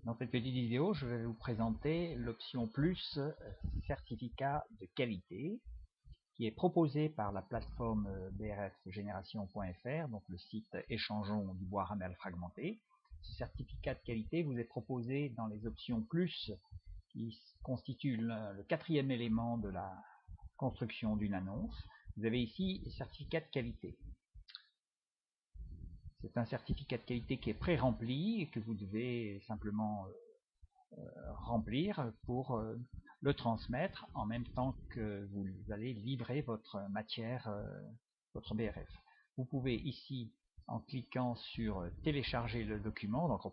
Dans cette petite vidéo, je vais vous présenter l'option plus certificat de qualité qui est proposée par la plateforme brfgeneration.fr, donc le site échangeons du bois ramel fragmenté. Ce certificat de qualité vous est proposé dans les options plus qui constituent le quatrième élément de la construction d'une annonce. Vous avez ici certificat de qualité. C'est un certificat de qualité qui est pré-rempli et que vous devez simplement remplir pour le transmettre en même temps que vous allez livrer votre matière, votre BRF. Vous pouvez ici, en cliquant sur télécharger le document, donc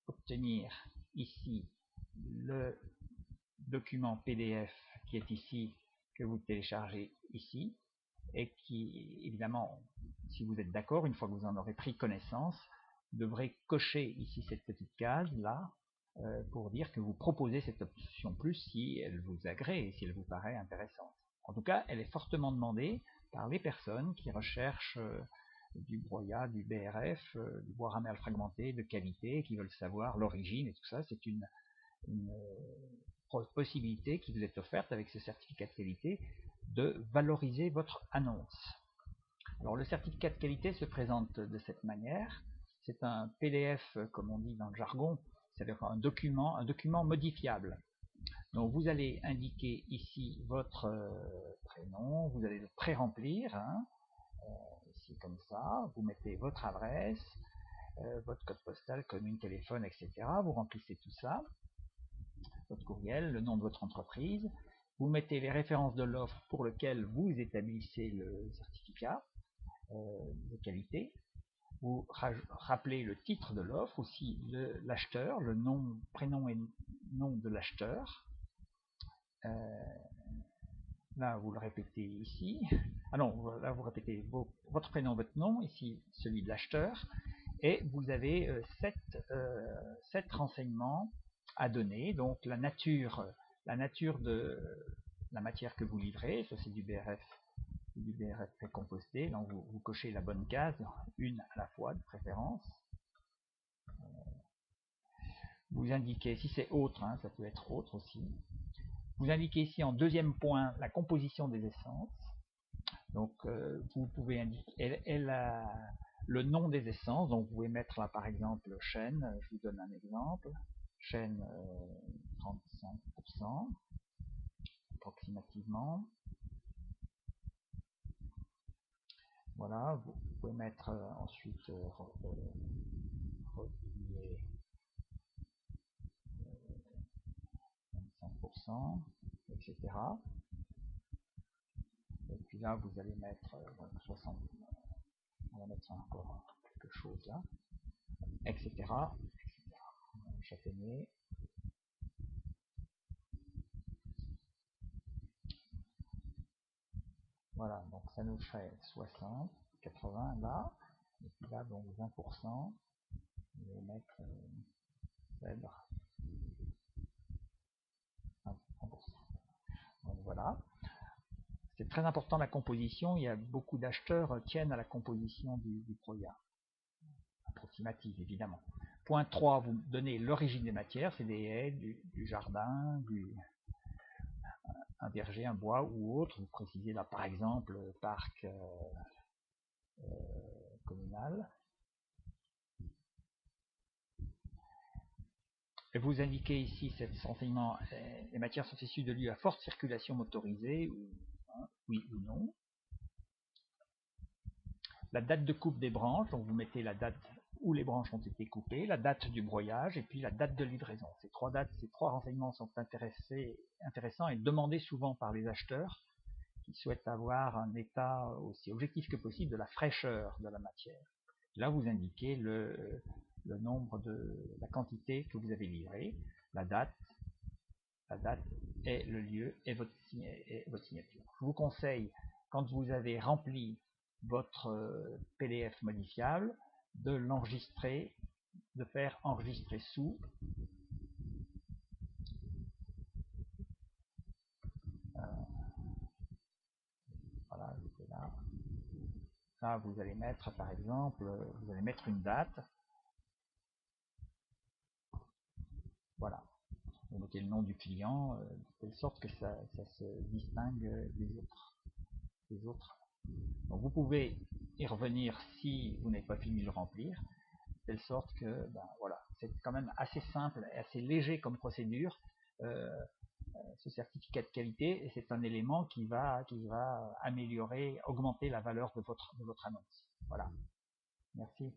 obtenir ici le document PDF qui est ici, que vous téléchargez ici, et qui, évidemment, si vous êtes d'accord, une fois que vous en aurez pris connaissance, devrez cocher ici cette petite case là pour dire que vous proposez cette option plus si elle vous agrée et si elle vous paraît intéressante. En tout cas, elle est fortement demandée par les personnes qui recherchent du broyat, du BRF, du bois ramel fragmenté de qualité, qui veulent savoir l'origine et tout ça. C'est une possibilité qui vous est offerte avec ce certificat de qualité de valoriser votre annonce. Alors le certificat de qualité se présente de cette manière. C'est un PDF, comme on dit dans le jargon, c'est-à-dire un document modifiable. Donc vous allez indiquer ici votre prénom, vous allez le pré-remplir, ici comme ça, vous mettez votre adresse, votre code postal, commune, téléphone, etc. Vous remplissez tout ça, votre courriel, le nom de votre entreprise, vous mettez les références de l'offre pour lequel vous établissez le certificat de qualité. Vous rappelez le titre de l'offre, aussi l'acheteur, le nom, prénom et nom de l'acheteur. Là, vous le répétez ici. Ah non, là, vous répétez votre prénom, votre nom, ici celui de l'acheteur. Et vous avez 7 renseignements à donner. Donc la nature de la matière que vous livrez, ça c'est du BRF précomposté. Donc vous cochez la bonne case, une à la fois de préférence. Vous indiquez, si c'est autre, ça peut être autre aussi. Vous indiquez ici en deuxième point la composition des essences. Donc vous pouvez indiquer le nom des essences. Donc vous pouvez mettre là par exemple chêne, je vous donne un exemple. Chêne 35% approximativement. Voilà, vous pouvez mettre ensuite replié 25%, etc. Et puis là, vous allez mettre 60, on va mettre encore quelque chose là, etc. Châtaignier. Voilà, donc ça nous ferait 60, 80 là, et puis là, donc 20%, je vais mettre cèdre, 20%. Donc voilà. C'est très important la composition, il y a beaucoup d'acheteurs tiennent à la composition du broyat. Approximative évidemment. Point 3, vous donnez l'origine des matières, c'est des haies, du jardin, un verger, un bois ou autre. Vous précisez là par exemple parc communal. Et vous indiquez ici cet enseignement, les matières sont issues de lieux à forte circulation motorisée, oui ou non. La date de coupe des branches, donc vous mettez la date où les branches ont été coupées, la date du broyage et puis la date de livraison. Ces trois renseignements sont intéressants et demandés souvent par les acheteurs qui souhaitent avoir un état aussi objectif que possible de la fraîcheur de la matière. Là, vous indiquez le nombre la quantité que vous avez livrée, la date et le lieu et votre signature. Je vous conseille, quand vous avez rempli votre PDF modifiable, de l'enregistrer, de faire enregistrer sous. Voilà, là. Là, vous allez mettre, par exemple, vous allez mettre une date. Voilà. Vous mettez le nom du client, de telle sorte que ça se distingue des autres. Donc vous pouvez y revenir si vous n'avez pas fini de le remplir, de telle sorte que, voilà, c'est quand même assez simple et assez léger comme procédure, ce certificat de qualité, et c'est un élément qui va améliorer, augmenter la valeur de votre annonce. Voilà. Merci.